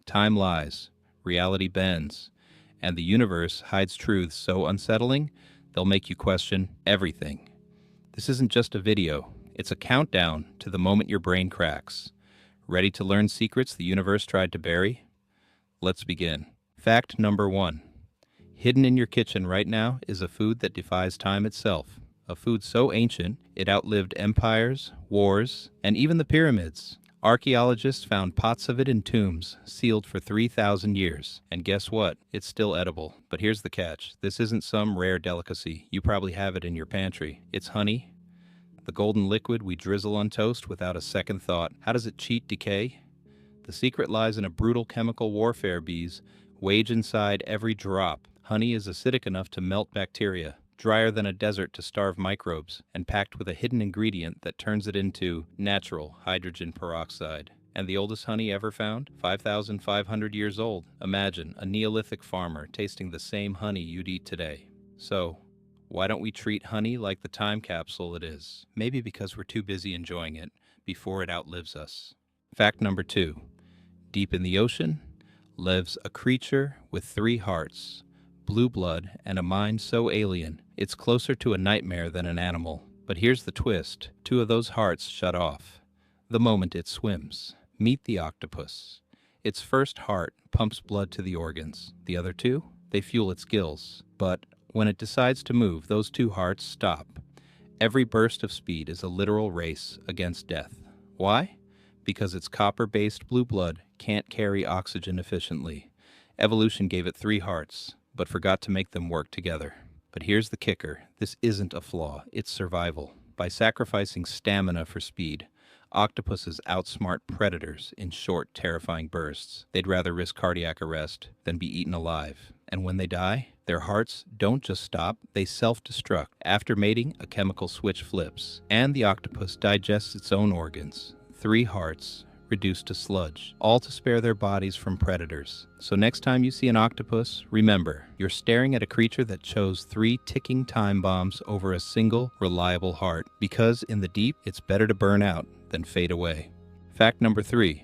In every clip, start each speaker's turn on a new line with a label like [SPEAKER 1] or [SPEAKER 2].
[SPEAKER 1] Time lies, reality bends, and the universe hides truths so unsettling they'll make you question everything. This isn't just a video, it's a countdown to the moment your brain cracks. Ready to learn secrets the universe tried to bury? Let's begin. Fact number 1. Hidden in your kitchen right now is a food that defies time itself. A food so ancient it outlived empires, wars, and even the pyramids. Archaeologists found pots of it in tombs, sealed for 3,000 years. And guess what? It's still edible. But here's the catch. This isn't some rare delicacy. You probably have it in your pantry. It's honey, the golden liquid we drizzle on toast without a second thought. How does it cheat decay? The secret lies in a brutal chemical warfare bees wage inside every drop. Honey is acidic enough to melt bacteria, drier than a desert to starve microbes, and packed with a hidden ingredient that turns it into natural hydrogen peroxide. And the oldest honey ever found? 5,500 years old. Imagine a Neolithic farmer tasting the same honey you'd eat today. So, why don't we treat honey like the time capsule it is? Maybe because we're too busy enjoying it before it outlives us. Fact number 2. Deep in the ocean lives a creature with 3 hearts, blue blood, and a mind so alien, it's closer to a nightmare than an animal. But here's the twist. 2 of those hearts shut off the moment it swims. Meet the octopus. Its first heart pumps blood to the organs. The other 2, they fuel its gills. But when it decides to move, those 2 hearts stop. Every burst of speed is a literal race against death. Why? Because its copper-based blue blood can't carry oxygen efficiently. Evolution gave it 3 hearts, but forgot to make them work together. But here's the kicker. This isn't a flaw, it's survival. By sacrificing stamina for speed, octopuses outsmart predators in short, terrifying bursts. They'd rather risk cardiac arrest than be eaten alive. And when they die, their hearts don't just stop, they self-destruct. After mating, a chemical switch flips, and the octopus digests its own organs. 3 hearts reduced to sludge, all to spare their bodies from predators. So next time you see an octopus, remember, you're staring at a creature that chose 3 ticking time bombs over a single, reliable heart. Because in the deep, it's better to burn out than fade away. Fact number 3.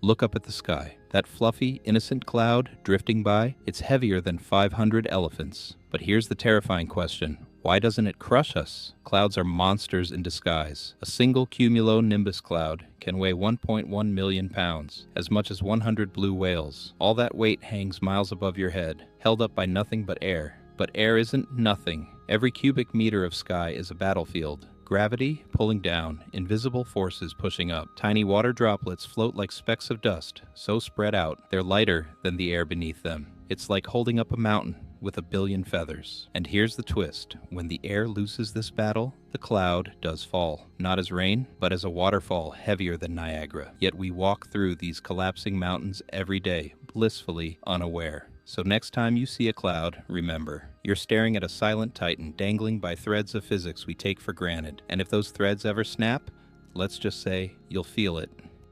[SPEAKER 1] Look up at the sky. That fluffy, innocent cloud drifting by, it's heavier than 500 elephants. But here's the terrifying question. Why doesn't it crush us? Clouds are monsters in disguise. A single cumulonimbus cloud can weigh 1.1 million pounds, as much as 100 blue whales. All that weight hangs miles above your head, held up by nothing but air. But air isn't nothing. Every cubic meter of sky is a battlefield. Gravity pulling down, invisible forces pushing up. Tiny water droplets float like specks of dust, so spread out, they're lighter than the air beneath them. It's like holding up a mountain with a billion feathers. And here's the twist. When the air loses this battle, the cloud does fall. Not as rain, but as a waterfall heavier than Niagara. Yet we walk through these collapsing mountains every day, blissfully unaware. So next time you see a cloud, remember, you're staring at a silent titan dangling by threads of physics we take for granted. And if those threads ever snap, let's just say you'll feel it.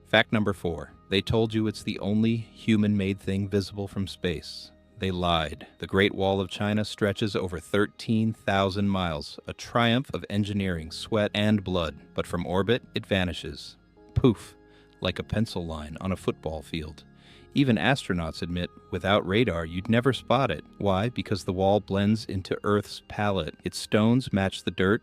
[SPEAKER 1] Fact number 4. They told you it's the only human-made thing visible from space. They lied. The Great Wall of China stretches over 13,000 miles, a triumph of engineering, sweat, and blood. But from orbit, it vanishes. Poof, like a pencil line on a football field. Even astronauts admit, without radar, you'd never spot it. Why? Because the wall blends into Earth's palette. Its stones match the dirt,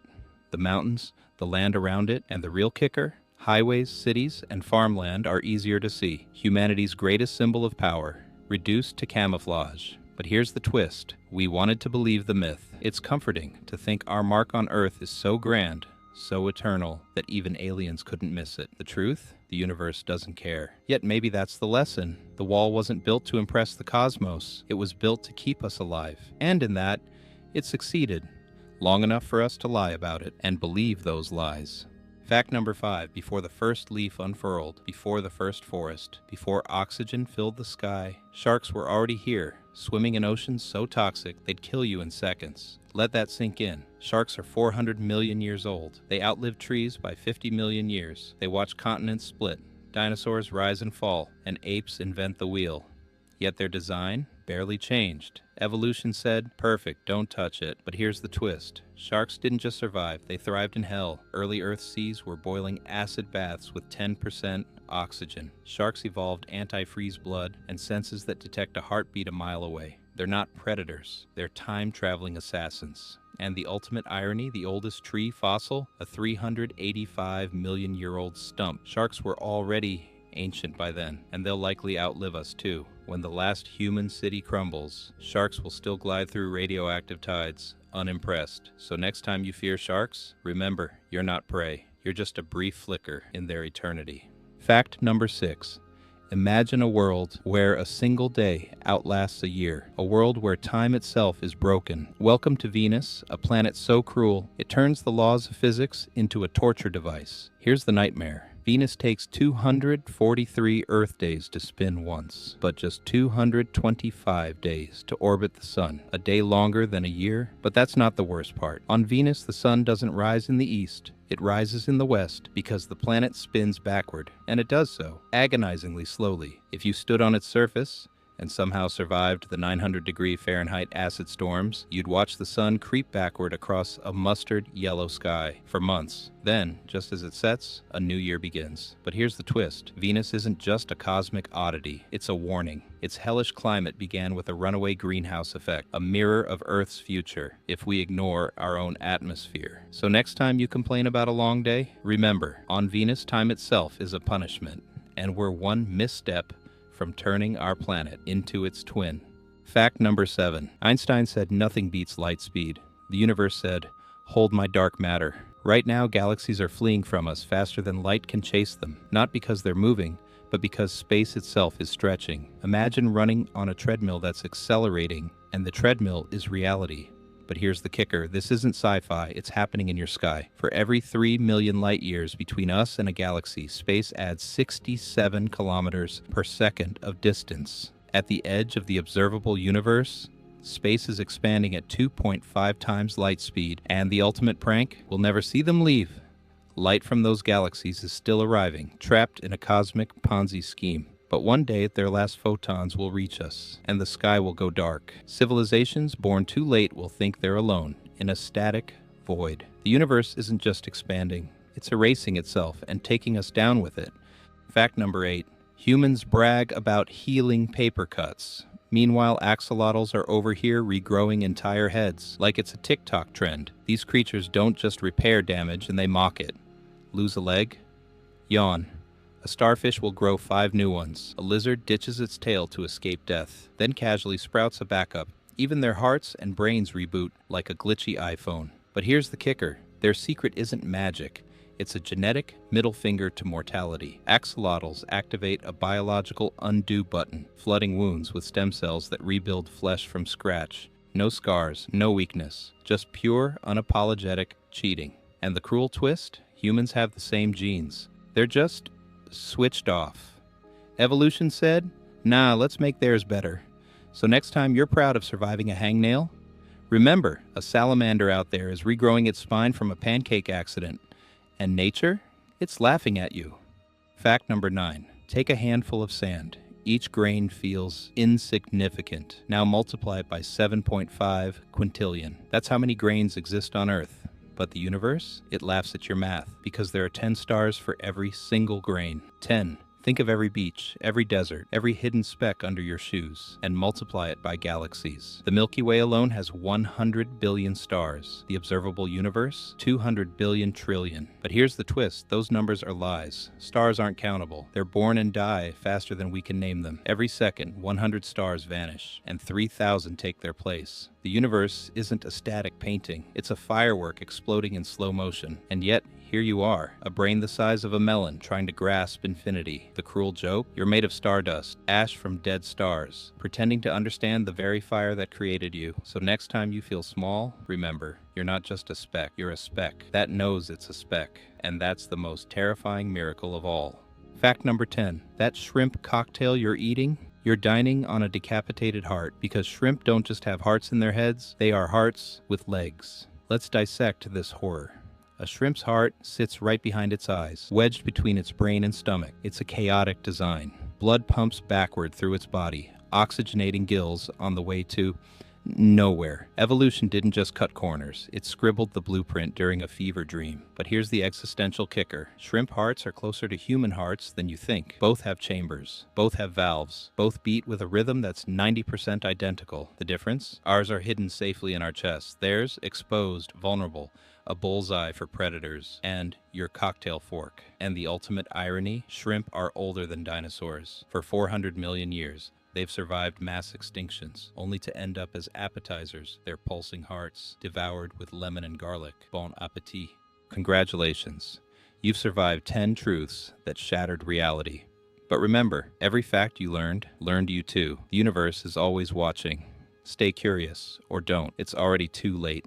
[SPEAKER 1] the mountains, the land around it, and the real kicker? Highways, cities, and farmland are easier to see. Humanity's greatest symbol of power, reduced to camouflage. But here's the twist. We wanted to believe the myth. It's comforting to think our mark on Earth is so grand, so eternal, that even aliens couldn't miss it. The truth? The universe doesn't care. Yet maybe that's the lesson. The wall wasn't built to impress the cosmos. It was built to keep us alive. And in that, it succeeded. Long enough for us to lie about it and believe those lies. Fact number 5. Before the first leaf unfurled, before the first forest, before oxygen filled the sky, sharks were already here, swimming in oceans so toxic they'd kill you in seconds. Let that sink in. Sharks are 400 million years old. They outlive trees by 50 million years. They watch continents split, dinosaurs rise and fall, and apes invent the wheel. Yet their design barely changed. Evolution said, perfect, don't touch it. But here's the twist. Sharks didn't just survive, they thrived in hell. Early Earth seas were boiling acid baths with 10% oxygen. Sharks evolved anti-freeze blood and senses that detect a heartbeat a mile away. They're not predators, they're time-traveling assassins. And the ultimate irony, the oldest tree fossil, a 385 million year old stump. Sharks were already ancient by then, and they'll likely outlive us too. When the last human city crumbles, sharks will still glide through radioactive tides, unimpressed. So next time you fear sharks, remember, you're not prey. You're just a brief flicker in their eternity. Fact number 6. Imagine a world where a single day outlasts a year, a world where time itself is broken. Welcome to Venus, a planet so cruel, it turns the laws of physics into a torture device. Here's the nightmare. Venus takes 243 Earth days to spin once, but just 225 days to orbit the Sun, a day longer than a year. But that's not the worst part. On Venus, the Sun doesn't rise in the east, it rises in the west because the planet spins backward, and it does so agonizingly slowly. If you stood on its surface and somehow survived the 900-degree Fahrenheit acid storms, you'd watch the sun creep backward across a mustard yellow sky for months. Then, just as it sets, a new year begins. But here's the twist. Venus isn't just a cosmic oddity, it's a warning. Its hellish climate began with a runaway greenhouse effect, a mirror of Earth's future, if we ignore our own atmosphere. So next time you complain about a long day, remember, on Venus, time itself is a punishment, and we're one misstep from turning our planet into its twin. Fact number 7. Einstein said nothing beats light speed. The universe said, "Hold my dark matter." Right now, galaxies are fleeing from us faster than light can chase them, not because they're moving, but because space itself is stretching. Imagine running on a treadmill that's accelerating, and the treadmill is reality. But here's the kicker, this isn't sci-fi, it's happening in your sky. For every 3 million light years between us and a galaxy, space adds 67 kilometers per second of distance. At the edge of the observable universe, space is expanding at 2.5 times light speed, and the ultimate prank? We'll never see them leave. Light from those galaxies is still arriving, trapped in a cosmic Ponzi scheme. But one day, their last photons will reach us, and the sky will go dark. Civilizations born too late will think they're alone, in a static void. The universe isn't just expanding, it's erasing itself and taking us down with it. Fact number 8. Humans brag about healing paper cuts. Meanwhile, axolotls are over here regrowing entire heads, like it's a TikTok trend. These creatures don't just repair damage and they mock it. Lose a leg? Yawn. A starfish will grow 5 new ones. A lizard ditches its tail to escape death, then casually sprouts a backup. Even their hearts and brains reboot like a glitchy iPhone. But here's the kicker. Their secret isn't magic. It's a genetic middle finger to mortality. Axolotls activate a biological undo button, flooding wounds with stem cells that rebuild flesh from scratch. No scars, no weakness, just pure, unapologetic cheating. And the cruel twist? Humans have the same genes. They're just switched off. Evolution said, nah, let's make theirs better. So next time you're proud of surviving a hangnail, remember, a salamander out there is regrowing its spine from a pancake accident. And nature? It's laughing at you. Fact number 9. Take a handful of sand. Each grain feels insignificant. Now multiply it by 7.5 quintillion. That's how many grains exist on Earth. But the universe? It laughs at your math because there are 10 stars for every single grain. 10. Think of every beach, every desert, every hidden speck under your shoes, and multiply it by galaxies. The Milky Way alone has 100 billion stars. The observable universe, 200 billion trillion. But here's the twist, those numbers are lies. Stars aren't countable. They're born and die faster than we can name them. Every second, 100 stars vanish, and 3,000 take their place. The universe isn't a static painting. It's a firework exploding in slow motion. And yet, here you are, a brain the size of a melon trying to grasp infinity. The cruel joke? You're made of stardust, ash from dead stars, pretending to understand the very fire that created you. So next time you feel small, remember, you're not just a speck, you're a speck that knows it's a speck. And that's the most terrifying miracle of all. Fact number 10. That shrimp cocktail you're eating? You're dining on a decapitated heart, because shrimp don't just have hearts in their heads, they are hearts with legs. Let's dissect this horror. A shrimp's heart sits right behind its eyes, wedged between its brain and stomach. It's a chaotic design. Blood pumps backward through its body, oxygenating gills on the way to Nowhere. Evolution didn't just cut corners, it scribbled the blueprint during a fever dream. But here's the existential kicker. Shrimp hearts are closer to human hearts than you think. Both have chambers, both have valves, both beat with a rhythm that's 90% identical. The difference? Ours are hidden safely in our chests, theirs exposed, vulnerable, a bullseye for predators, and your cocktail fork. And the ultimate irony? Shrimp are older than dinosaurs. For 400 million years, they've survived mass extinctions, only to end up as appetizers, their pulsing hearts devoured with lemon and garlic. Bon appetit. Congratulations. You've survived 10 truths that shattered reality. But remember, every fact you learned you too. The universe is always watching. Stay curious, or don't. It's already too late.